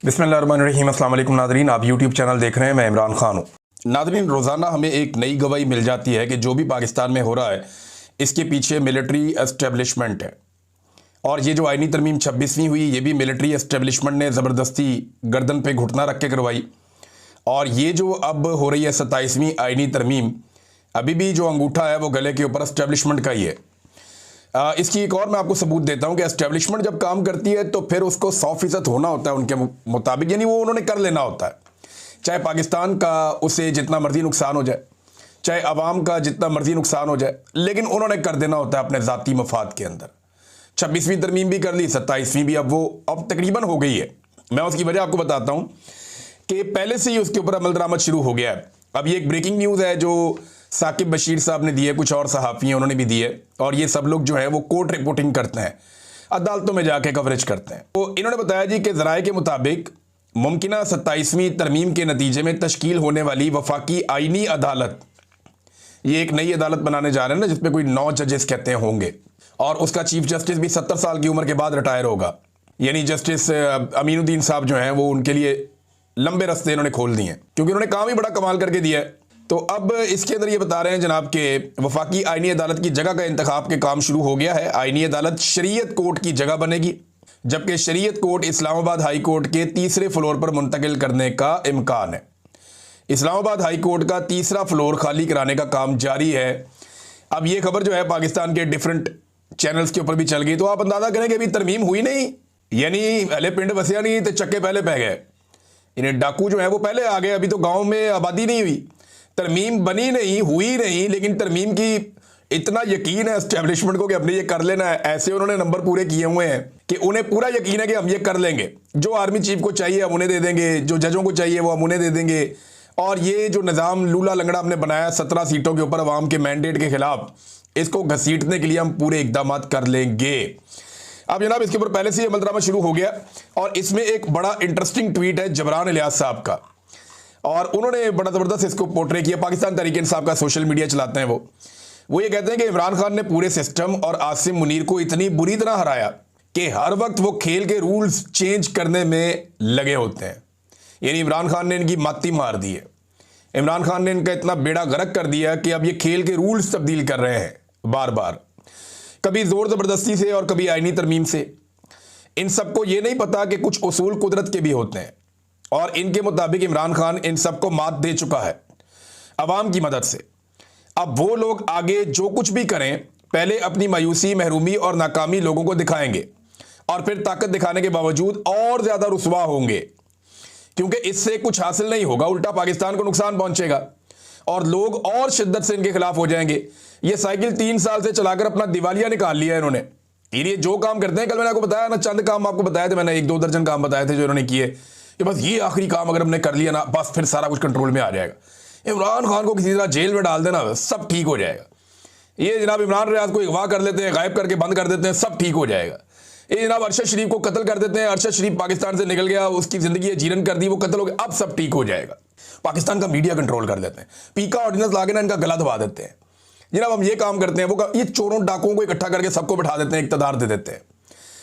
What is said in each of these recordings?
बिस्मिल्लाहिर्रहमानिर्रहीम। अस्सलाम वालेकुम नादरीन, आप यूट्यूब चैनल देख रहे हैं, मैं इमरान खान हूँ। नादरीन, रोज़ाना हमें एक नई गवाही मिल जाती है कि जो भी पाकिस्तान में हो रहा है इसके पीछे मिलिट्री एस्टेब्लिशमेंट है। और ये जो आइनी तरमीम 26वीं हुई, ये भी मिलिट्री एस्टेब्लिशमेंट ने ज़बरदस्ती गर्दन पे घुटना रख के करवाई। और ये जो अब हो रही है 27वीं आइनी तरमीम, अभी भी जो अंगूठा है वो गले के ऊपर एस्टेब्लिशमेंट का ही है। इसकी एक और मैं आपको सबूत देता हूं कि एस्टेब्लिशमेंट जब काम करती है तो फिर उसको 100% होना होता है उनके मुताबिक, यानी वो उन्होंने कर लेना होता है। चाहे पाकिस्तान का उसे जितना मर्जी नुकसान हो जाए, चाहे अवाम का जितना मर्जी नुकसान हो जाए, लेकिन उन्होंने कर देना होता है अपने ज़ाती मफाद के अंदर। 26वीं तरमीम भी कर ली, 27वीं भी अब तकरीबन हो गई है। मैं उसकी वजह आपको बताता हूँ कि पहले से ही उसके ऊपर अमल दरामद शुरू हो गया है। अब ये एक ब्रेकिंग न्यूज़ है जो साकिब बशीर साहब ने दी है, कुछ और सहाफ़ी हैं उन्होंने भी दी है, और ये सब लोग जो है वो कोर्ट रिपोर्टिंग करते हैं, अदालतों में जाके कवरेज करते हैं। तो इन्होंने बताया जी कि ज़राए के मुताबिक मुमकिना 27वीं तरमीम के नतीजे में तश्कील होने वाली वफाकी आइनी अदालत, ये एक नई अदालत बनाने जा रहे हैं ना, जिसमें कोई 9 जजेस कहते हैं होंगे, और उसका चीफ जस्टिस भी 70 साल की उम्र के बाद रिटायर होगा। यानी जस्टिस अमीनुद्दीन साहब जो हैं वो उनके लिए लंबे रास्ते इन्होंने खोल दिए हैं, क्योंकि उन्होंने काम ही बड़ा कमाल करके दिया है। तो अब इसके अंदर ये बता रहे हैं जनाब के वफाकी आइनी अदालत की जगह का इंतखाब के काम शुरू हो गया है। आइनी अदालत शरीयत कोर्ट की जगह बनेगी, जबकि शरीयत कोर्ट इस्लामाबाद हाई कोर्ट के तीसरे फ्लोर पर मुंतकिल करने का इम्कान है। इस्लामाबाद हाई कोर्ट का तीसरा फ्लोर खाली कराने का काम जारी है। अब ये खबर जो है पाकिस्तान के डिफरेंट चैनल्स के ऊपर भी चल गई, तो आप अंदाजा करें कि अभी तरमीम हुई नहीं, यानी पहले पिंड बसिया नहीं तो चक्के पहले पै गए। इन्हें डाकू जो है वो पहले आ गए, अभी तो गाँव में आबादी नहीं हुई, तरमीम बनी नहीं, हुई नहीं, लेकिन तरमीम की इतना यकीन है एस्टेब्लिशमेंट को कि हमने ये कर लेना है। ऐसे उन्होंने नंबर पूरे किए हुए हैं कि उन्हें पूरा यकीन है कि हम ये कर लेंगे। जो आर्मी चीफ को चाहिए हम उन्हें दे देंगे, जो जजों को चाहिए वो हम उन्हें दे देंगे। और ये जो निज़ाम लूला लंगड़ा हमने बनाया 17 सीटों के ऊपर अवाम के मैंडेट के खिलाफ, इसको घसीटने के लिए हम पूरे इकदाम कर लेंगे। अब जनाब इसके ऊपर पहले से ही अमल दरामद शुरू हो गया, और इसमें एक बड़ा इंटरेस्टिंग ट्वीट है जबरान इलियास साहब का, और उन्होंने बड़ा ज़बरदस्त इसको पोर्ट्रे किया। पाकिस्तान तहरीक इंसाफ का सोशल मीडिया चलाते हैं वो ये कहते हैं कि इमरान खान ने पूरे सिस्टम और आसिम मुनीर को इतनी बुरी तरह हराया कि हर वक्त वो खेल के रूल्स चेंज करने में लगे होते हैं। यानी इमरान खान ने इनकी माती मार दी है। इमरान खान ने इनका इतना बेड़ा गर्क कर दिया कि अब ये खेल के रूल्स तब्दील कर रहे हैं बार बार, कभी ज़ोर ज़बरदस्ती से और कभी आइनी तरमीम से। इन सबको ये नहीं पता कि कुछ उसूल कुदरत के भी होते हैं, और इनके मुताबिक इमरान खान इन सबको मात दे चुका है अवाम की मदद से। अब वो लोग आगे जो कुछ भी करें, पहले अपनी मायूसी, महरूमी और नाकामी लोगों को दिखाएंगे, और फिर ताकत दिखाने के बावजूद और ज़्यादा रुसवा होंगे, क्योंकि इससे कुछ हासिल नहीं होगा, उल्टा पाकिस्तान को नुकसान पहुंचेगा और लोग और शिद्दत से इनके खिलाफ हो जाएंगे। ये साइकिल 3 साल से चलाकर अपना दिवालिया निकाल लिया इन्होंने। ये जो काम करते हैं, कल मैंने आपको बताया ना, चंद काम आपको बताए थे मैंने, 1-2 दर्जन काम बताए थे जो इन्होंने किए, कि बस ये आखिरी काम अगर हमने कर लिया ना, बस फिर सारा कुछ कंट्रोल में आ जाएगा। इमरान खान को किसी तरह जेल में डाल देना, सब ठीक हो जाएगा। ये जनाब इमरान रियाज को अगवा कर लेते हैं, गायब करके बंद कर देते हैं, सब ठीक हो जाएगा। ये जनाब अरशद शरीफ को कत्ल कर देते हैं, अरशद शरीफ पाकिस्तान से निकल गया, उसकी जिंदगी जीरन कर दी, वो कत्ल हो गया, अब सब ठीक हो जाएगा। पाकिस्तान का मीडिया कंट्रोल कर देते हैं, पीका ऑर्डिनेंस ला के ना इनका गला दबा देते हैं। जनाब हम ये काम करते हैं, ये चोरों डाकुओं को इकट्ठा करके सबको बैठा देते हैं, इक़्तिदार दे देते हैं,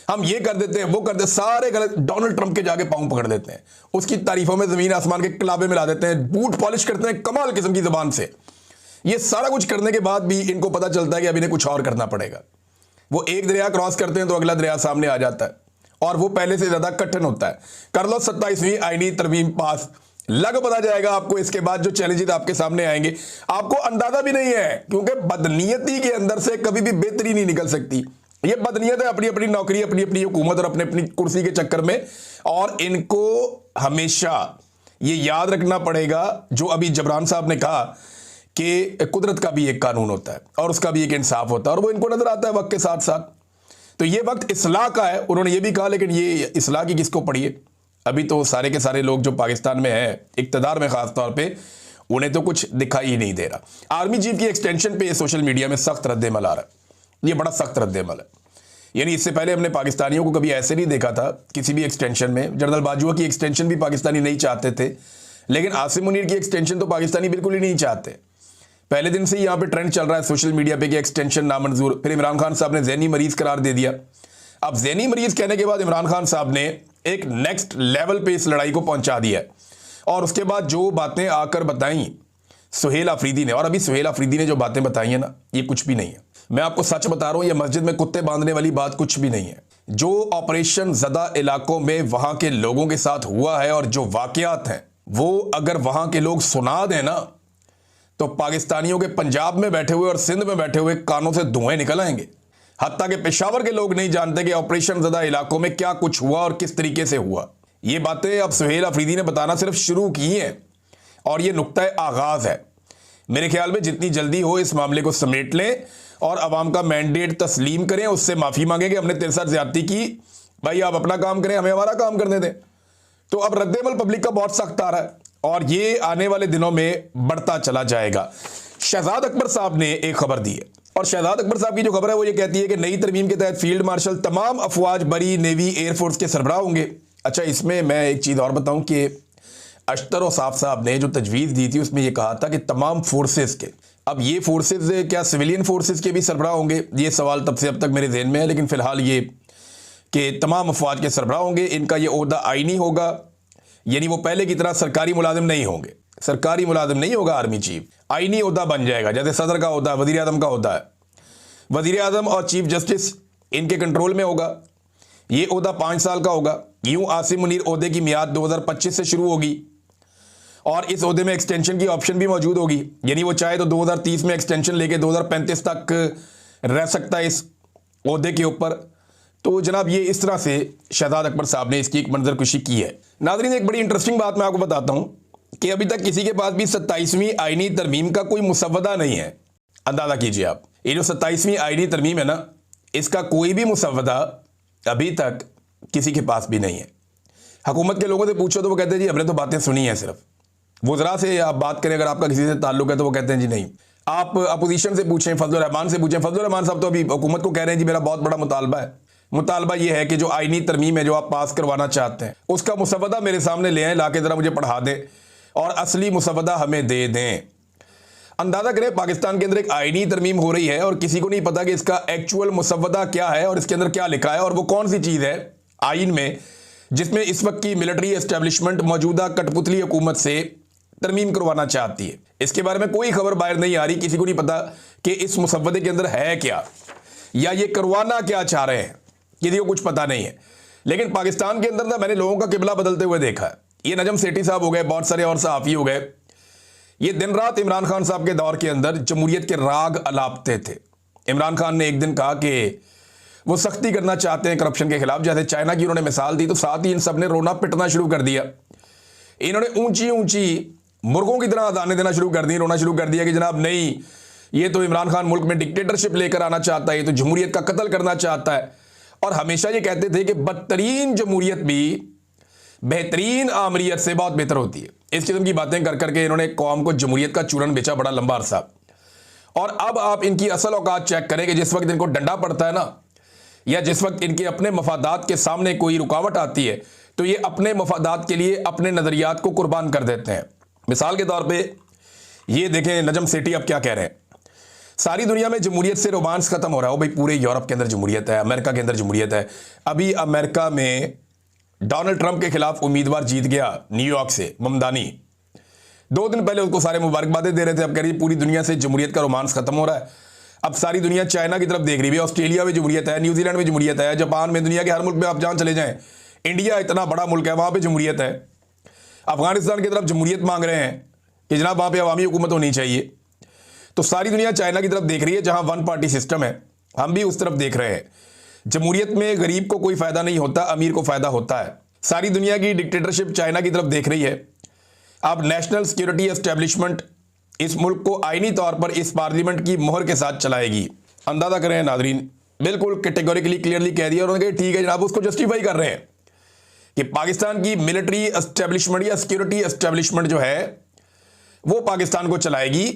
हम ये कर देते हैं, वो कर देते, सारे गलत। डोनाल्ड ट्रंप के जाके पांव पकड़ देते हैं, उसकी तारीफों में जमीन आसमान के किलाबे मिला देते हैं, बूट पॉलिश करते हैं कमाल किस्म की जबान से। ये सारा कुछ करने के बाद भी इनको पता चलता है कि अब इन्हें कुछ और करना पड़ेगा। वो एक दरिया क्रॉस करते हैं तो अगला दरिया सामने आ जाता है, और वो पहले से ज्यादा कठिन होता है। कर लो 27वीं आईनी तरमीम पास, लग पता जाएगा आपको इसके बाद जो चैलेंजेस आपके सामने आएंगे, आपको अंदाजा भी नहीं है, क्योंकि बदनीयती के अंदर से कभी भी बेहतरी नहीं निकल सकती। ये बदनीयत है, अपनी अपनी नौकरी, अपनी अपनी हुकूमत और अपनी अपनी कुर्सी के चक्कर में, और इनको हमेशा ये याद रखना पड़ेगा जो अभी जबरान साहब ने कहा कि कुदरत का भी एक कानून होता है और उसका भी एक इंसाफ होता है, और वो इनको नजर आता है वक्त के साथ साथ। तो ये वक्त इस्लाह का है, उन्होंने ये भी कहा, लेकिन ये इस्लाह की किसको पड़ी है? अभी तो सारे के सारे लोग जो पाकिस्तान में है, इक़्तिदार में खास तौर पर, उन्हें तो कुछ दिखाई ही नहीं दे रहा। आर्मी चीफ की एक्सटेंशन पे सोशल मीडिया में सख्त रद्द-ए-अमल आ रहा है, ये बड़ा सख्त रद्द-ए-अमल है। यानी इससे पहले हमने पाकिस्तानियों को कभी ऐसे नहीं देखा था किसी भी एक्सटेंशन में। जनरल बाजवा की एक्सटेंशन भी पाकिस्तानी नहीं चाहते थे, लेकिन आसिम मुनीर की एक्सटेंशन तो पाकिस्तानी बिल्कुल ही नहीं चाहते। पहले दिन से ही यहाँ पे ट्रेंड चल रहा है सोशल मीडिया पे कि एक्सटेंशन नामंजूर। फिर इमरान खान साहब ने ज़हनी मरीज करार दे दिया। अब ज़हनी मरीज कहने के बाद इमरान खान साहब ने एक नेक्स्ट लेवल पे इस लड़ाई को पहुंचा दिया है। और उसके बाद जो बातें आकर बताई सुहेल अफरीदी ने, और अभी सुहेल अफरीदी ने जो बातें बताई हैं ना, ये कुछ भी नहीं है। मैं आपको सच बता रहा हूं, ये मस्जिद में कुत्ते बांधने वाली बात कुछ भी नहीं है। जो ऑपरेशन ज़दा इलाकों में वहां के लोगों के साथ हुआ है और जो वाकयात हैं वो अगर वहां के लोग सुना दें ना, तो पाकिस्तानियों के पंजाब में बैठे हुए और सिंध में बैठे हुए कानों से धुएं निकल आएंगे। हत्ता के पेशावर के लोग नहीं जानते कि ऑपरेशन ज़दा इलाकों में क्या कुछ हुआ और किस तरीके से हुआ। ये बातें अब सुहेल अफरीदी ने बताना सिर्फ शुरू की हैं और ये नुक्ता आगाज है। मेरे ख्याल में जितनी जल्दी हो इस मामले को समेट लें और अवाम का मैंडेट तस्लीम करें, उससे माफ़ी मांगें कि हमने तेरे साथ ज्यादती की, भाई आप अपना काम करें, हमें हमारा काम करने दें। तो अब रद्देमल पब्लिक का बहुत सख्त आ रहा है और ये आने वाले दिनों में बढ़ता चला जाएगा। शहजाद अकबर साहब ने एक खबर दी है और शहजाद अकबर साहब की जो खबर है वो ये कहती है कि नई तरमीम के तहत फील्ड मार्शल तमाम अफवाज बरी, नेवी, एयरफोर्स के सरबराह होंगे। अच्छा, इसमें मैं एक चीज़ और बताऊं कि अख्तर औसाफ साहब ने जो तजवीज़ दी थी उसमें यह कहा था कि तमाम फोर्सेस के, अब ये फोर्सेस क्या सिविलियन फोर्सेस के भी सरबराह होंगे, ये सवाल तब से अब तक मेरे जहन में है, लेकिन फ़िलहाल ये कि तमाम अफवाज के सरबराह होंगे। इनका ये ओहदा आईनी होगा, यानी वो पहले की तरह सरकारी मुलाजिम नहीं होंगे, सरकारी मुलाजिम नहीं होगा आर्मी चीफ, आईनी ओहदा बन जाएगा, जैसे सदर का होता है, वज़ीर आज़म का होता है। वज़ीर आज़म और चीफ जस्टिस इनके कंट्रोल में होगा। ये ओहदा 5 साल का होगा। यूं आसिम मुनीर ओहदे की मियाद 2025 से शुरू होगी और इस ओहदे में एक्सटेंशन की ऑप्शन भी मौजूद होगी, यानी वो चाहे तो 2030 में एक्सटेंशन लेके 2035 तक रह सकता है इस ओहदे के ऊपर। तो जनाब ये इस तरह से शहजाद अकबर साहब ने इसकी एक मंजरकुशी की है। नाज़रीन, एक बड़ी इंटरेस्टिंग बात मैं आपको बताता हूं कि अभी तक किसी के पास भी 27वीं आईनी तरमीम का कोई मुसव्वदा नहीं है। अंदाज़ा कीजिए आप, ये जो 27वीं आईनी तरमीम है ना, इसका कोई भी मुसव्वदा अभी तक किसी के पास भी नहीं है। हुकूमत के लोगों से पूछो तो वो कहते हैं जी हमने तो बातें सुनी हैं, सिर्फ वज़रा से आप बात करें अगर आपका किसी से ताल्लुक है तो वो कहते हैं जी नहीं। आप अपोजिशन से पूछें, फजलुर रहमान से पूछें, फजलुर रहमान साहब तो अभी हुकूमत को कह रहे हैं जी मेरा बहुत बड़ा मुतालबा है। मुतालबा ये है कि जो आईनी तरमीम है जो आप पास करवाना चाहते हैं उसका मुसव्वदा मेरे सामने ले आए, ला के ज़रा मुझे पढ़ा दें और असली मुसव्वदा हमें दे दें। अंदाज़ा करें पाकिस्तान के अंदर एक आईनी तरमीम हो रही है और किसी को नहीं पता कि इसका एक्चुअल मुसव्वदा क्या है और इसके अंदर क्या लिखा है और वो कौन सी चीज़ है आइन में जिसमें इस वक्त की मिलिट्री एस्टेब्लिशमेंट मौजूदा कठपुतली हुकूमत से तरमीम करवाना चाहती है। इसके बारे में कोई खबर बाहर नहीं आ रही, किसी को नहीं पता कि इस मुसव्वदे के अंदर है क्या या ये करवाना क्या चाह रहे हैं, किसी को कुछ पता नहीं है। लेकिन पाकिस्तान के अंदर ना मैंने लोगों का किबला बदलते हुए देखा है। ये नजम सेठी साहब हो गए, बहुत सारे और सहाफ़ी हो गए, ये दिन रात इमरान खान साहब के दौर के अंदर जमहूरियत के राग अलापते थे। इमरान खान ने एक दिन कहा कि वो सख्ती करना चाहते हैं करप्शन के खिलाफ, जैसे चाइना की उन्होंने मिसाल दी, तो साथ ही इन सब ने रोना पिटना शुरू कर दिया। इन्होंने ऊंची ऊंची मुर्गों की तरह अदाने देना शुरू कर दी, रोना शुरू कर दिया कि जनाब नहीं, ये तो इमरान खान मुल्क में डिक्टेटरशिप लेकर आना चाहता है, ये तो जमहूरियत का कत्ल करना चाहता है। और हमेशा ये कहते थे कि बदतरीन जमहूरियत भी बेहतरीन आमरीत से बहुत बेहतर होती है। इस किस्म की बातें कर करके इन्होंने कौम को जमहूरियत का चूरन बेचा बड़ा लंबा अरसा। और अब आप इनकी असल औकात चेक करें कि जिस वक्त इनको डंडा पड़ता है ना, या जिस वक्त इनके अपने मफादात के सामने कोई रुकावट आती है, तो ये अपने मफादात के लिए अपने नज़रियात को कुर्बान कर देते हैं। मिसाल के तौर पे ये देखें नजम सेठी अब क्या कह रहे हैं, सारी दुनिया में जमहूरियत से रोमांस खत्म हो रहा है। भाई पूरे यूरोप के अंदर जमहूरियत है, अमेरिका के अंदर जमहूरियत है। अभी अमेरिका में डोनाल्ड ट्रंप के खिलाफ उम्मीदवार जीत गया न्यूयॉर्क से, ममदानी। 2 दिन पहले उसको सारे मुबारकबादें दे रहे थे, अब कह रही पूरी दुनिया से जमहूरियत का रोमांस खत्म हो रहा है। अब सारी दुनिया चाइना की तरफ देख रही है, ऑस्ट्रेलिया में जमहूरियत है, न्यूजीलैंड में जमहूरियत है, जापान में, दुनिया के हर मुल्क में आप जहाँ चले जाएं, इंडिया इतना बड़ा मुल्क है, वहाँ पर जमहूरियत है। अफगानिस्तान की तरफ जमहूरियत मांग रहे हैं कि जनाब वहाँ पर अवामी हुकूमत होनी चाहिए। तो सारी दुनिया चाइना की तरफ देख रही है जहाँ 1 पार्टी सिस्टम है, हम भी उस तरफ देख रहे हैं। जमहूरियत में गरीब को कोई फ़ायदा नहीं होता, अमीर को फ़ायदा होता है। सारी दुनिया की डिक्टेटरशिप चाइना की तरफ देख रही है। अब नेशनल सिक्योरिटी एस्टेब्लिशमेंट इस मुल्क को आईनी तौर पर इस पार्लियामेंट की मोहर के साथ चलाएगी। अंदाज़ा करें नाजरीन, बिल्कुल कैटेगोरिकली क्लियरली कह दिया उन्होंने, ठीक है जनाब, उसको जस्टिफाई कर रहे हैं कि पाकिस्तान की मिलिट्री एस्टेब्लिशमेंट या सिक्योरिटी एस्टेब्लिशमेंट जो है वो पाकिस्तान को चलाएगी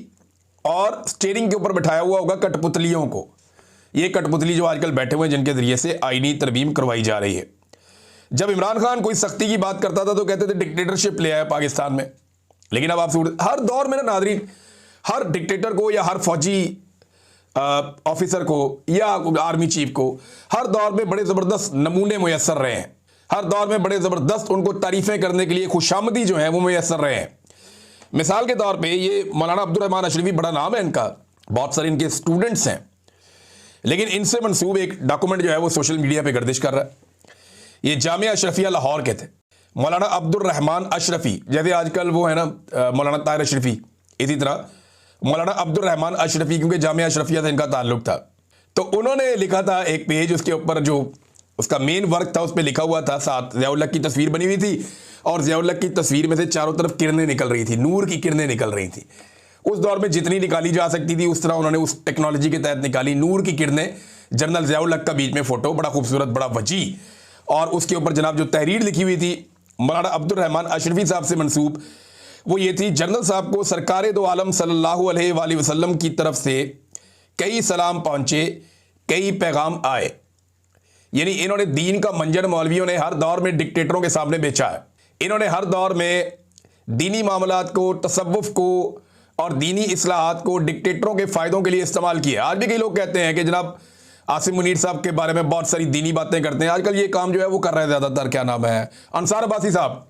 और स्टीयरिंग के ऊपर बिठाया हुआ होगा कठपुतलियों को। ये कठपुतली जो आजकल बैठे हुए हैं जिनके जरिए से आईनी तरमीम करवाई जा रही है। जब इमरान खान कोई सख्ती की बात करता था तो कहते थे डिक्टेटरशिप ले आया पाकिस्तान में, लेकिन अब आप हर दौर में ना नाजरीन, हर डिक्टेटर को या हर फौजी ऑफिसर को या आर्मी चीफ को हर दौर में बड़े ज़बरदस्त नमूने मुयस्सर रहे हैं। हर दौर में बड़े ज़बरदस्त उनको तारीफ़ें करने के लिए खुशामदी जो है वो मैसर रहे हैं। मिसाल के तौर पे ये मौलाना अब्दुल रहमान अशरफी, बड़ा नाम है इनका, बहुत सारे इनके स्टूडेंट्स हैं, लेकिन इनसे मंसूब एक डॉक्यूमेंट जो है वो सोशल मीडिया पे गर्दिश कर रहा है। ये जामिया अशरफिया लाहौर के थे, मौलाना अब्दुल रहमान अशरफी, जैसे आजकल वो है ना मौलाना ताहिर अशरफी, इसी तरह मौलाना अब्दुल रहमान अशरफी, क्योंकि जामिया अशरफिया से इनका ताल्लुक था। तो उन्होंने लिखा था एक पेज, उसके ऊपर जो उसका मेन वर्क था उस पर लिखा हुआ था, साथ ज़िया-उल-हक की तस्वीर बनी हुई थी और ज़िया-उल-हक की तस्वीर में से चारों तरफ किरणें निकल रही थी, नूर की किरणें निकल रही थी। उस दौर में जितनी निकाली जा सकती थी उस तरह उन्होंने उस टेक्नोलॉजी के तहत निकाली, नूर की किरणें, जनरल ज़िया-उल-हक का बीच में फ़ोटो, बड़ा खूबसूरत, बड़ा वजी, और उसके ऊपर जनाब जो तहरीर लिखी हुई थी मौलाना अब्दुल रहमान अशरफी साहब से मंसूब, वो ये थी, जनरल साहब को सरकार दो आलम सल्लल्लाहु अलैहि वसल्लम की तरफ से कई सलाम पहुँचे, कई पैगाम आए। यानी इन्होंने दीन का मंजर मौलवियों ने हर दौर में डिक्टेटरों के सामने बेचा है। इन्होंने हर दौर में दीनी मामलात को, तसव्वुफ को और दीनी इस्लाहात को डिक्टेटरों के फ़ायदों के लिए इस्तेमाल किया। आज भी कई लोग कहते हैं कि जनाब आसिम मुनीर साहब के बारे में बहुत सारी दीनी बातें करते हैं। आजकल ये काम जो है वो कर रहे हैं ज़्यादातर, क्या नाम है, अंसार अब्बासी साहब,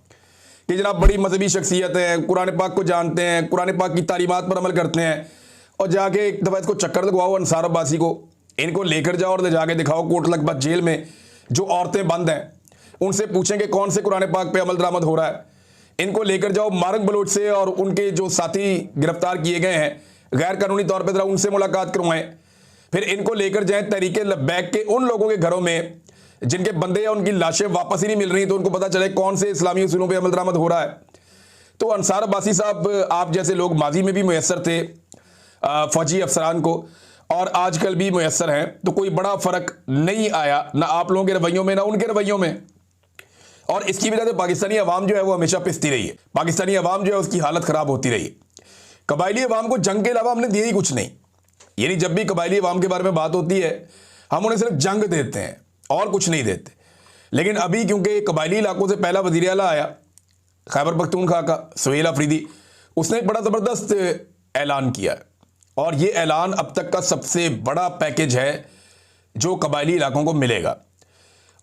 कि जनाब बड़ी मजहबी शख्सियत है, कुरान पाक को जानते हैं, कुरान पाक की तालीमात पर अमल करते हैं, और जाके एक दफ़ा इसको चक्कर लगवाओ अंसार अब्बासी को, इनको लेकर जाओ और ले जाके दिखाओ कोट लखपत जेल में जो औरतें बंद हैं, उनसे पूछेंगे कौन से कुरान पाक पे अमल दरामद हो रहा है। इनको लेकर जाओ मार्ग बलोच से और उनके जो साथी गिरफ्तार किए गए हैं गैर कानूनी तौर पर, जरा उनसे मुलाकात करवाएं। फिर इनको लेकर जाएं तहरीक लब्बैक के उन लोगों के घरों में जिनके बंदे या उनकी लाशें वापस ही नहीं मिल रही, तो उनको पता चले कौन से इस्लामी उसूलों पर अमल दरामद हो रहा है। तो अंसार अब्बासी साहब, आप जैसे लोग माजी में भी मुयस्सर थे फौजी अफसरान को, और आजकल भी मुयस्सर हैं, तो कोई बड़ा फ़र्क नहीं आया ना आप लोगों के रवैयों में ना उनके रवैयों में। और इसकी वजह से पाकिस्तानी अवाम जो है वो हमेशा पिसती रही है, पाकिस्तानी अवाम जो है उसकी हालत ख़राब होती रही है। कबायली अवाम को जंग के अलावा हमने दिया ही कुछ नहीं। यानी जब भी कबायली अवाम के बारे में बात होती है हम उन्हें सिर्फ जंग देते हैं और कुछ नहीं देते। लेकिन अभी क्योंकि कबायली इलाकों से पहला वज़ीर आला आया खैबर पख्तूनख्वा का, सुहेल अफरीदी, उसने एक बड़ा ज़बरदस्त ऐलान किया है, और ये ऐलान अब तक का सबसे बड़ा पैकेज है जो कबायली इलाकों को मिलेगा।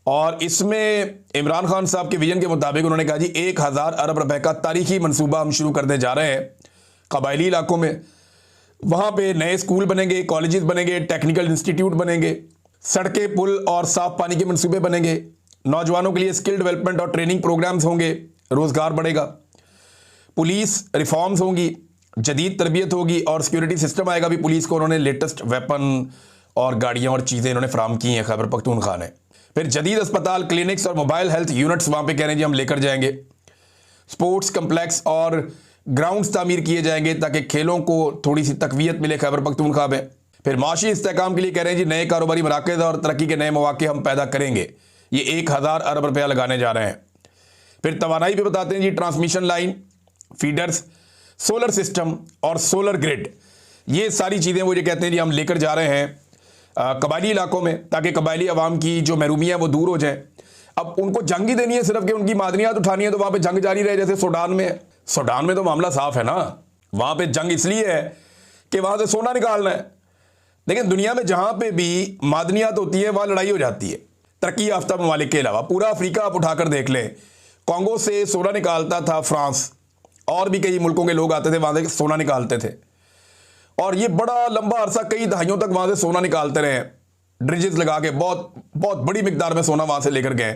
और इसमें इमरान खान साहब के विजन के मुताबिक उन्होंने कहा जी 1000 अरब रुपए का तारीखी मंसूबा हम शुरू करने जा रहे हैं कबायली इलाकों में। वहाँ पे नए स्कूल बनेंगे, कॉलेजेस बनेंगे, टेक्निकल इंस्टीट्यूट बनेंगे, सड़कें, पुल और साफ पानी के मंसूबे बनेंगे, नौजवानों के लिए स्किल डेवलपमेंट और ट्रेनिंग प्रोग्राम्स होंगे, रोज़गार बढ़ेगा, पुलिस रिफॉर्म्स होंगी, जदीद तरबियत होगी और सिक्योरिटी सिस्टम आएगा। भी पुलिस को उन्होंने लेटेस्ट वेपन और गाड़ियाँ और चीज़ें इन्होंने फराम की हैं खैबर पख्तूनख्वा ने। फिर जदीद अस्पताल, क्लिनिक्स और मोबाइल हेल्थ यूनिट्स वहाँ पे कह रहे हैं जी हम लेकर जाएंगे। स्पोर्ट्स कम्प्लेक्स और ग्राउंड्स तामीर किए जाएंगे ताकि खेलों को थोड़ी सी तकवीयत मिले खैबर पख्तूनख्वा में। फिर माशी इस्तेहकाम के लिए कह रहे हैं जी नए कारोबारी मराकज़ और तरक्की के नए मौके हम पैदा करेंगे। ये 1000 अरब रुपया लगाने जा रहे हैं। फिर तवानाई पे बताते हैं जी transmission line, feeders, solar system और सोलर ग्रिड, ये सारी चीज़ें वो ये कहते हैं जी हम लेकर जा रहे हैं कबायली इलाकों में, ताकि कबायली अवाम की जो महरूमियाँ वो दूर हो जाए। अब उनको जंग ही देनी है सिर्फ कि उनकी मादनियात उठानी है, तो वहाँ पे जंग जारी रहे जैसे सूडान में है। सूडान में तो मामला साफ है ना, वहाँ पे जंग इसलिए है कि वहाँ से सोना निकालना है। लेकिन दुनिया में जहाँ पे भी मादनियात होती है वहाँ लड़ाई हो जाती है। तरक्की याफ्ता ममालिक के अलावा पूरा अफ्रीका आप उठाकर देख लें, कॉन्गो से सोना निकालता था फ्रांस, और भी कई मुल्कों के लोग आते थे वहाँ से सोना निकालते थे, और ये बड़ा लंबा अरसा कई दहाइयों तक वहाँ से सोना निकालते रहे, ड्रिजेस लगा के बहुत बहुत बड़ी मिकदार में सोना वहाँ से लेकर गए।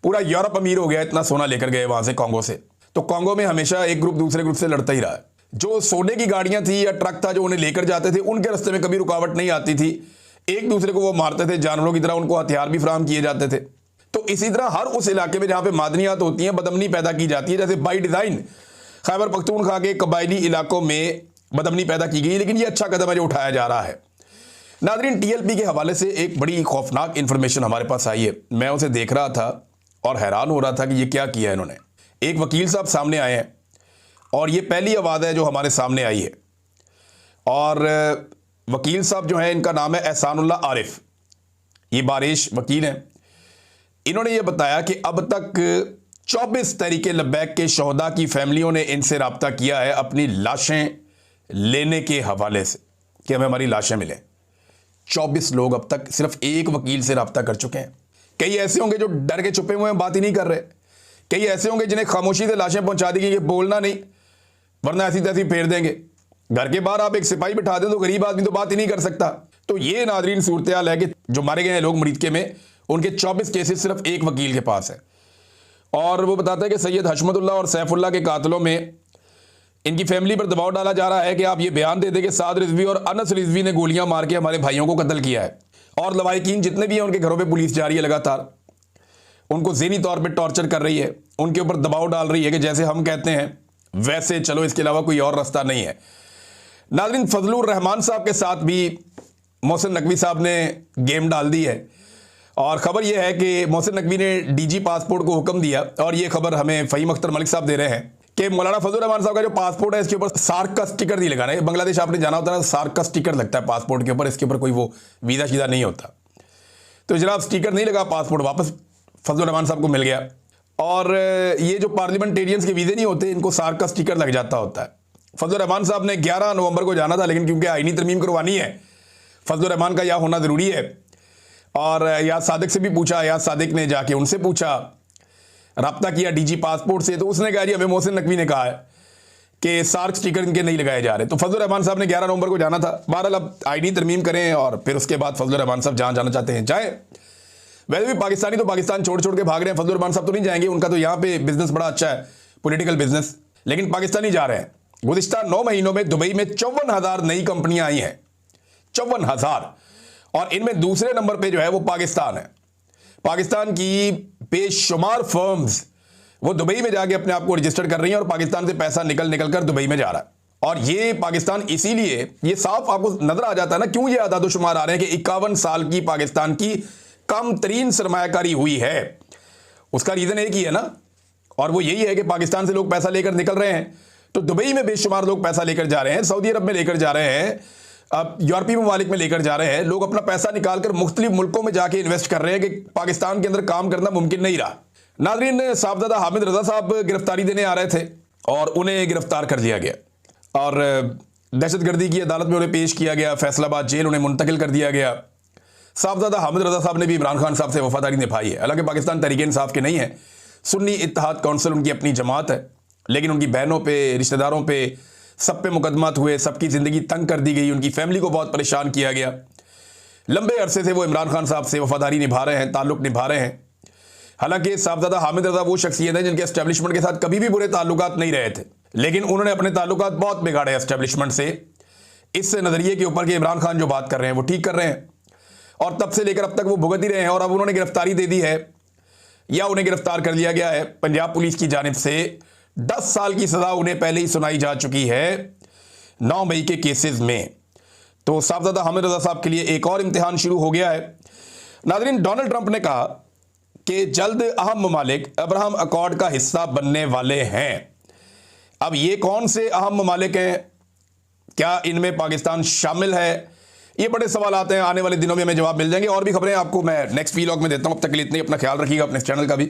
पूरा यूरोप अमीर हो गया, इतना सोना लेकर गए वहाँ से कॉन्गो से। तो कॉन्गो में हमेशा एक ग्रुप दूसरे ग्रुप से लड़ता ही रहा है। जो सोने की गाड़ियाँ थी या ट्रक था जो उन्हें लेकर जाते थे, उनके रास्ते में कभी रुकावट नहीं आती थी, एक दूसरे को वो मारते थे, जानवरों की तरह उनको हथियार भी फराहम किए जाते थे। तो इसी तरह हर उस इलाके में जहाँ पे मादनियात होती हैं बदअमनी पैदा की जाती है, जैसे बाई डिज़ाइन खैबर पख्तूनख्वा के कबायली इलाकों में बदअमनी पैदा की गई। लेकिन ये अच्छा कदम है जो उठाया जा रहा है। नाज़रीन, टीएलपी के हवाले से एक बड़ी खौफनाक इन्फॉर्मेशन हमारे पास आई है। मैं उसे देख रहा था और हैरान हो रहा था कि ये क्या किया है इन्होंने। एक वकील साहब सामने आए हैं और ये पहली आवाज़ है जो हमारे सामने आई है। और वकील साहब जो हैं इनका नाम है एहसानुल्लाह आरिफ, ये बारिश वकील हैं। इन्होंने ये बताया कि अब तक 24 तहरीक लब्बैक के शहदा की फैमिलियों ने इनसे रब्ता किया है अपनी लाशें लेने के हवाले से कि हमें हमारी लाशें मिलें। 24 लोग अब तक सिर्फ एक वकील से रब्ता कर चुके हैं। कई ऐसे होंगे जो डर के छुपे हुए हैं, बात ही नहीं कर रहे। कई ऐसे होंगे जिन्हें खामोशी से लाशें पहुंचा दी गई कि बोलना नहीं वरना ऐसी तैसी फेर देंगे। घर के बाहर आप एक सिपाही बिठा दें तो गरीब आदमी तो बात ही नहीं कर सकता। तो ये नादरीन सूरत हाल है कि जो मारे गए हैं लोग मरीदके में, उनके 24 केसेस सिर्फ एक वकील के पास है। और वो बताता है कि सैयद हशमतुल्लाह और सैफुल्लाह के कातलों में इनकी फैमिली पर दबाव डाला जा रहा है कि आप ये बयान दे दें कि साद रिजवी और अनस रिजवी ने गोलियां मार के हमारे भाइयों को कत्ल किया है। और लवाहिकीन जितने भी हैं उनके घरों पे पुलिस जा रही है, लगातार उनको ज़हनी तौर पे टॉर्चर कर रही है, उनके ऊपर दबाव डाल रही है कि जैसे हम कहते हैं वैसे चलो, इसके अलावा कोई और रास्ता नहीं है। नाज़रीन, फजलुर रहमान साहब के साथ भी मोहसिन नकवी साहब ने गेम डाल दी है। और ख़बर यह है कि मोहसिन नकवी ने डीजी पासपोर्ट को हुक्म दिया, और ये खबर हमें फ़हीम अख्तर मलिक साहब दे रहे हैं कि मौलाना फजलुर रहमान साहब का जो पासपोर्ट है इसके ऊपर सार्क का स्टिकर नहीं लगाना है। बांग्लादेश आपने जाना होता है, सार्क का स्टिकर लगता है पासपोर्ट के ऊपर, इसके ऊपर कोई वो वीज़ा शीज़ा नहीं होता। तो जनाब स्टिकर नहीं लगा, पासपोर्ट वापस फजलुर रहमान साहब को मिल गया। और ये जो पार्लियामेंटेरियंस के वीज़े नहीं होते, इनको सार्क का स्टिकर लग जाता होता है। फजलुर रहमान साहब ने 11 नवंबर को जाना था, लेकिन क्योंकि आईनी तरमीम करवानी है, फजलुर रहमान का यहाँ होना ज़रूरी है। और याद सादिक से भी पूछा, याद सादिक ने जाके उनसे पूछा, रब्ता किया डीजी पासपोर्ट से, तो उसने कहा जी हमें मोहसिन नकवी ने कहा है कि सार्क स्टिकर इनके नहीं लगाए जा रहे। तो फजलुर रहमान साहब ने 11 नवंबर को जाना था। बहरहाल अब आईडी तरमीम करें और फिर उसके बाद फजलुर रहमान साहब जहाँ जाना चाहते हैं जाएँ। वैसे भी पाकिस्तानी तो पाकिस्तान छोड़ छोड़ के भाग रहे हैं, फजलुर रहमान साहब तो नहीं जाएंगे, उनका तो यहाँ पे बिजनेस बड़ा अच्छा है, पॉलिटिकल बिजनेस, लेकिन पाकिस्तानी जा रहे हैं। गुज़िश्ता 9 महीनों में दुबई में 54,000 नई कंपनियां आई हैं, 54,000। और इनमें दूसरे नंबर पे जो है वो पाकिस्तान है। पाकिस्तान की बेशुमार फर्म्स वो दुबई में जाके अपने आप को रजिस्टर कर रही हैं और पाकिस्तान से पैसा निकल निकल कर दुबई में जा रहा है। और ये पाकिस्तान इसीलिए, ये साफ आपको नजर आ जाता है ना क्यों ये आदादोशुमार आ रहे हैं कि 51 साल की पाकिस्तान की कम तरीन सरमायाकारी हुई है। उसका रीजन एक ही है ना, और वो यही है कि पाकिस्तान से लोग पैसा लेकर निकल रहे हैं, तो दुबई में बेशुमार लोग पैसा लेकर जा रहे हैं, सऊदी अरब में लेकर जा रहे हैं, अब यूरोपीय ममालिक में लेकर जा रहे हैं। लोग अपना पैसा निकालकर मुख्तलिफ मुल्कों में जाके इन्वेस्ट कर रहे हैं कि पाकिस्तान के अंदर काम करना मुमकिन नहीं रहा। नाज़रीन, साहबजादा हामिद रजा साहब गिरफ्तारी देने आ रहे थे और उन्हें गिरफ्तार कर लिया गया और दहशतगर्दी की अदालत में उन्हें पेश किया गया। फैसलाबाद जेल उन्हें मुंतकिल कर दिया गया। साहबजादा हामिद रजा साहब ने भी इमरान खान साहब से वफादारी निभाई है। हालांकि पाकिस्तान तहरीक इंसाफ के नहीं है, सुन्नी इत्तेहाद काउंसिल उनकी अपनी जमात है, लेकिन उनकी बहनों पे, रिश्तेदारों पे, सब पे मुकदमात हुए, सबकी ज़िंदगी तंग कर दी गई, उनकी फैमिली को बहुत परेशान किया गया। लंबे अरसे से वो इमरान खान साहब से वफादारी निभा रहे हैं, ताल्लुक़ निभा रहे हैं। हालांकि साहबजादा हामिद रजा वो शख्सियत है जिनके एस्टेब्लिशमेंट के साथ कभी भी बुरे ताल्लुकात नहीं रहे थे, लेकिन उन्होंने अपने ताल्लुकात बहुत बिगाड़े एस्टेब्लिशमेंट से, इस नज़रिए के ऊपर कि इमरान खान जो बात कर रहे हैं वो ठीक कर रहे हैं। और तब से लेकर अब तक वो भुगत ही रहे हैं। और अब उन्होंने गिरफ्तारी दे दी है या उन्हें गिरफ्तार कर लिया गया है पंजाब पुलिस की जानिब से। 10 साल की सज़ा उन्हें पहले ही सुनाई जा चुकी है 9 मई के केसेस में। तो साहबजादा हामिद रजा साहब के लिए एक और इम्तिहान शुरू हो गया है। नाज़रीन, डोनाल्ड ट्रंप ने कहा कि जल्द अहम ममालिक अब्राहम अकॉर्ड का हिस्सा बनने वाले हैं। अब ये कौन से अहम ममालिक हैं, क्या इनमें पाकिस्तान शामिल है, ये बड़े सवाल आते हैं। आने वाले दिनों में हमें जवाब मिल जाएंगे। और भी खबरें आपको मैं नेक्स्ट व्लॉग में देता हूँ। अब तक के लिए इतनी, अपना ख्याल रखिएगा, अपने चैनल का भी।